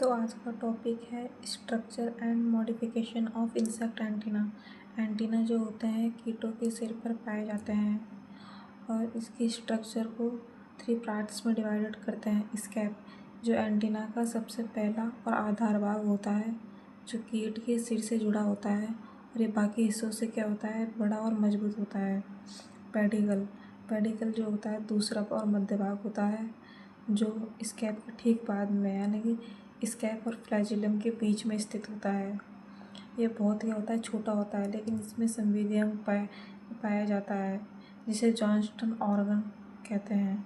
तो आज का टॉपिक है structure and modification of insect antenna. Antenna जो होते हैं कीटों के सिर पर पाए जाते हैं और इसकी स्ट्रक्चर को 3 पार्ट्स में डिवाइडेड करते हैं। स्कैप जो एंटीना का सबसे पहला और आधार भाग होता है जो कीट के सिर से जुड़ा होता है और ये बाकी हिस्सों से क्या होता है, बड़ा और मजबूत होता है। पेडिकल पेडिकल जो होता है दूसरा और मध्य भाग होता है जो स्कैप के ठीक बाद में यानी कि स्कैप और फ्लैजिलम के बीच में स्थित होता है। ये बहुत ही होता है छोटा होता है लेकिन इसमें संवेदी अंग पाया जाता है जिसे जॉन्स्टन ऑर्गन कहते हैं।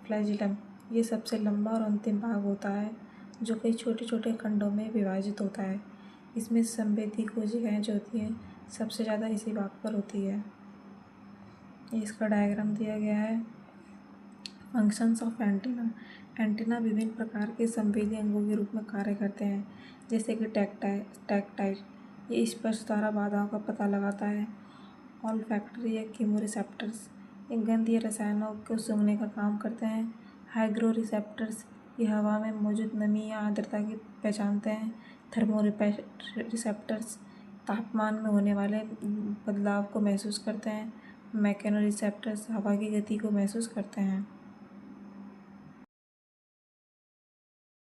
फ्लैजिलम ये सबसे लंबा और अंतिम भाग होता है जो कई छोटे छोटे खंडों में विभाजित होता है। इसमें संवेदी कोशिकाएं जो होती हैं सबसे ज़्यादा इसी भाग पर होती है। इसका डायग्राम दिया गया है। Functions of antenna. एंटीना विभिन्न प्रकार के संवेदी अंगों के रूप में कार्य करते हैं जैसे कि टैक्टाइल ये स्पर्श द्वारा बाधाओं का पता लगाता है। ऑल्फैक्टरी या कीमोरिसेप्टर्स ये गंध या रसायनों को सूंघने का काम करते हैं। हाइग्रो रिसेप्टर्स ये हवा में मौजूद नमी या आर्द्रता की पहचानते हैं। थर्मो रिसेप्टर्स तापमान में होने वाले बदलाव को महसूस करते हैं। मैकेनो रिसेप्टर्स हवा की गति को महसूस करते हैं।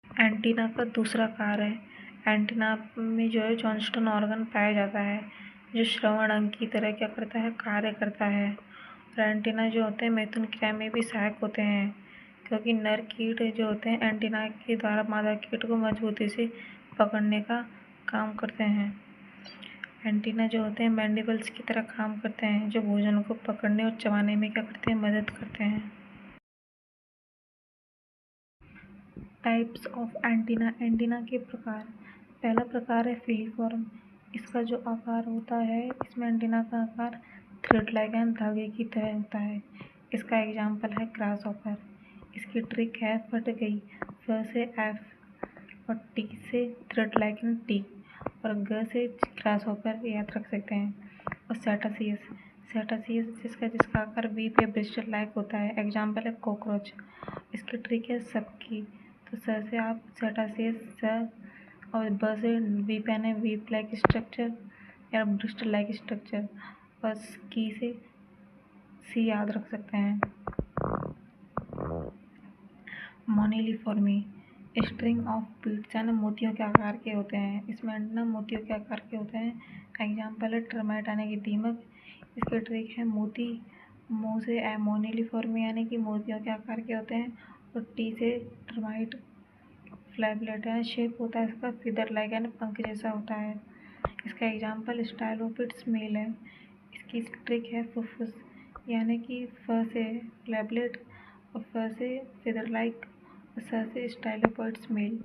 एंटीना का दूसरा कार्य है। एंटीना में जो है जॉन्स्टन ऑर्गन पाया जाता है जो श्रवण अंग की तरह क्या करता है, कार्य करता है। और एंटीना जो होते हैं मैथुन क्रिया में भी सहायक होते हैं क्योंकि नर कीट जो होते हैं एंटीना के द्वारा मादा कीट को मजबूती से पकड़ने का काम करते हैं। एंटीना जो होते हैं मैंडिबल्स की तरह काम करते हैं जो भोजन को पकड़ने और चबाने में क्या करते हैं, मदद करते हैं। Types of antenna. एंटीना के प्रकार। पहला प्रकार है फिलीफॉर्म। इसका जो आकार होता है इसमें एंटीना का आकार थ्रेड लाइक धागे की तरह होता है। इसका एग्जाम्पल है ग्रासहॉपर। इसकी ट्रिक है फट गई, फ से एफ और टी से थ्रेड लाइक टी और ग से ग्रासहॉपर याद रख सकते हैं। और सेटासियस जिसका आकार वीप या ब्रिस्टल लाइक होता है। एग्जाम्पल है कॉकरोच। इसकी ट्रिक है सबकी, तो स से आप सेटासियस स और ब से वीप यानी वीप लाइक स्ट्रक्चर या ब्रिस्टल लाइक स्ट्रक्चर और की से सी याद रख सकते हैं। मोनिलिफॉर्मी स्ट्रिंग ऑफ बीड्स यानी मोतियों के आकार के होते हैं। इसमें एंटीना मोतियों के आकार के होते हैं। एग्जाम्पल है टर्माइट यानी कि दीमक। इसकी ट्रिक है मोती मुँह से मोनिलिफॉर्मी यानी कि मोतियों के आकार के होते हैं और टी से टर्माइट। फ्लैपलेट यानी शेप होता है इसका फिदर लाइक यानी पंख जैसा होता है। इसका एग्जाम्पल स्टाइलोपिड्स मेल है। इसकी ट्रिक है फुफ्फुस यानी कि फ से फ्लैपलेट और फ से फिदर लाइक और स से स्टाइलोपॉइड्स मेल।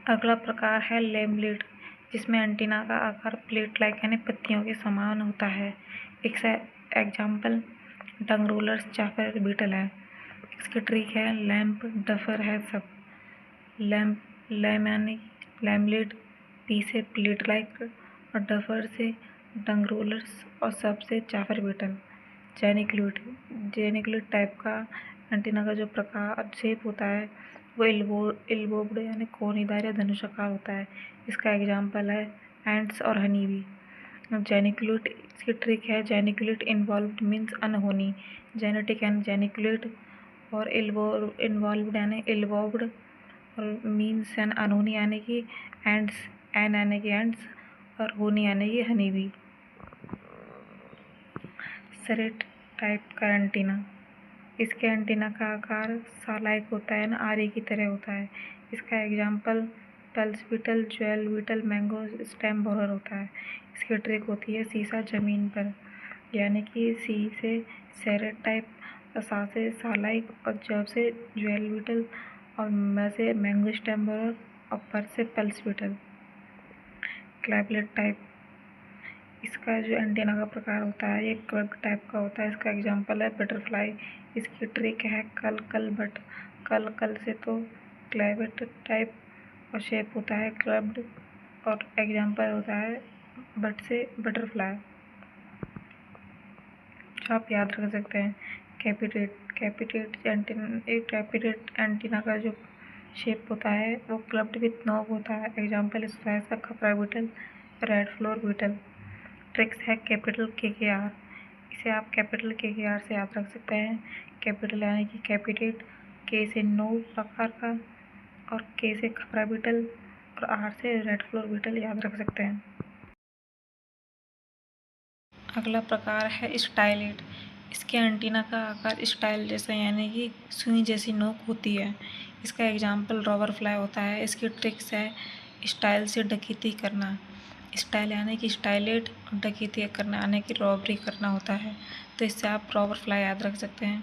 अगला प्रकार है लेमलेट जिसमें एंटीना का आकार प्लेट लाइक यानी पत्तियों के समान होता है। इसका एग्जाम्पल डंग रोलर्स जाफर बीटल है। इसकी ट्रिक है लैम्प डफर है सब। लैम यानी लैमलेट, पी से प्लेट लाइक और डफर से डंग रोलर्स और सब से जाफर बीटल। जेनिक्यूलेट टाइप का एंटीना का जो प्रकार शेप होता है वो एल्बोब्ड यानी कोनीदार या धनुषाकार होता है। इसका एग्जाम्पल है एंट्स और हनी बी। जेनिक्यूलेट इसकी ट्रिक है जेनिक्यूलेट इन्वॉल्व्ड मीन्स अनहोनी, जेनेटिक यानी जेनिक्यूलेट और इन्वॉल्व्ड यानी एल्बोब्ड और मीन्स यानी अनहोनी यानी कि एंड्स, एन यानी कि एंड्स और होनी यानी कि हनी बी। सरेट टाइप का एंटीना। इसके एंटीना का आकार सालाइक होता है ना, आरी की तरह होता है। इसका example pulse beetle, jewel beetle, mango stem borer होता है। इसकी ट्रिक होती है सीसा जमीन पर यानी कि सी से सेरेट टाइप और सा से सालाइक और जब से ज्वेल बीटल और म से मैंगो स्टेम बोरर और पर से पल्स बीटल। क्लैपलेट टाइप। इसका जो एंटीना का प्रकार होता है ये क्लब टाइप का होता है। इसका एग्जाम्पल है बटरफ्लाई। इसकी ट्रिक है कल बट। कल से तो क्लैवेट टाइप और शेप होता है क्लब्ड और एग्जाम्पल होता है बट से बटरफ्लाई जो आप याद रख सकते हैं। कैपिटेट एंटीना का जो शेप होता है वो क्लब्ड विथ नोब होता है। एग्जाम्पल इसका है khapra beetle, red flour beetle. Tricks है कैपिटल KKR, इसे आप कैपिटल KKR से याद रख सकते हैं। कैपिटल यानी कि कैपिटेट, K से नोब प्रकार का और K से खपरा बीटल और R से रेड फ्लोर बीटल याद रख सकते हैं। अगला प्रकार है स्टाइलेट। इसके एंटीना का आकार स्टाइल जैसा यानी कि सुई जैसी नोक होती है। इसका एग्जाम्पल रॉबर फ्लाई होता है। इसकी ट्रिक्स है स्टाइल से डकैती करना। स्टाइल यानी कि स्टाइलेट, डकैती करना यानी कि रॉबरी करना होता है, तो इससे आप रॉबर फ्लाई याद रख सकते हैं।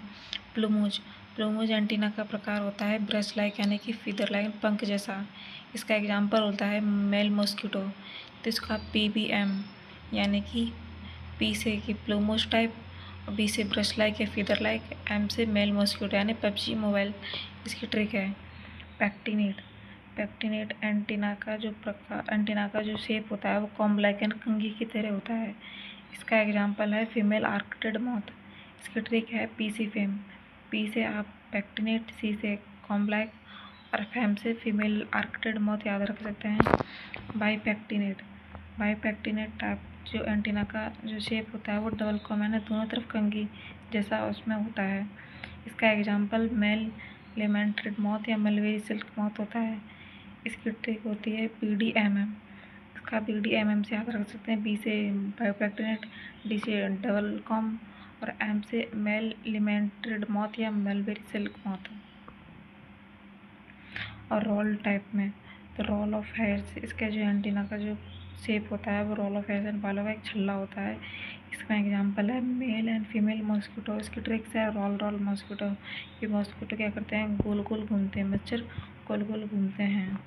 प्लूमूज एंटीना का प्रकार होता है ब्रश लाइक यानी कि फीदर लाइक, पंख जैसा। इसका एग्जाम्पल होता है मेल मॉस्किटो, तो इसका PBM यानी कि P से कि प्लूमोज टाइप, B से ब्रश लाइक या फीदर लाइक, M से मेल मॉस्किटो यानी PUBG मोबाइल। इसकी ट्रिक है पैक्टिनेट एंटीना का जो शेप होता है वो कॉम्ब लाइक एंड कंघी की तरह होता है। इसका एग्जाम्पल है फीमेल आर्कटेड मॉथ। इसकी ट्रिक है PC फेम। P से आप पैक्टिनेट, C से कॉम्ब लाइक और फेम से फीमेल आर्कटेड मॉथ याद रख सकते हैं। बाईपैक्टिनेट टाइप जो एंटीना का जो शेप होता है वो डबल कॉम यानी दोनों तरफ कंघी जैसा उसमें होता है। इसका एग्जाम्पल मेल लेमेंटेड मॉथ या मलबेरी सिल्क मॉथ होता है। इसकी ट्रिक होती है BDMM। इसका BDMM से याद रख सकते हैं। B से बायोपैक्टिनेट, D से डबल कॉम और M से मेल लिमेंटेड मॉथ या मलबेरी सिल्क मॉथ। और रोल टाइप में तो रोल ऑफ हेयर्स, इसका जो एंटीना का जो शेप होता है वो रोल ऑफ हेयर्स एंड बालों का एक छल्ला होता है। इसका एग्जाम्पल है मेल एंड फीमेल मॉस्किटो। इसकी ट्रिक्स है रोल मॉस्किटो। ये मॉस्किटो क्या करते हैं, गोल गोल घूमते हैं, मच्छर गोल गोल घूमते हैं।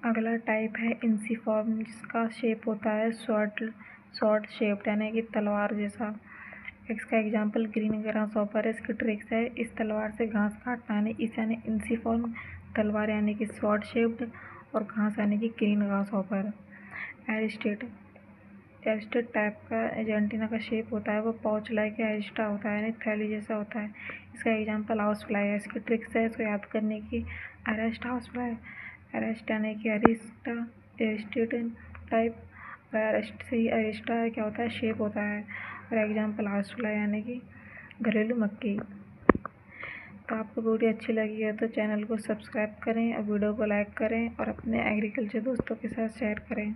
अगला टाइप है इंसिफॉर्म, जिसका शेप होता है शॉर्ट शेप्ड यानी कि तलवार जैसा। इसका एग्जाम्पल ग्रीन ग्रास हॉपर है। इसकी ट्रिक्स है इस तलवार से घास काटना यानी इंसिफॉर्म तलवार यानी कि शॉर्ट शेप्ड और घास यानी कि ग्रीन ग्रास हॉपर। एरिस्टेट टाइप का एंटीना का शेप होता है वो पाउच लाइक एरिस्टा होता है यानी थैली जैसा होता है। इसका एग्जाम्पल हाउस फ्लाई है। इसकी ट्रिक्स है इसको याद करने की। अरेस्ट हाउस फ्लाई, अरेस्ट यानी कि एरिस्टेट टाइप, अरेस्ट से ही अरिस्टा क्या होता है, शेप होता है। और एग्जाम्पल हाउस फ्लाई यानी कि घरेलू मक्खी। तो आपको वीडियो अच्छी लगी है तो चैनल को सब्सक्राइब करें और वीडियो को लाइक करें और अपने एग्रीकल्चर दोस्तों के साथ शेयर करें।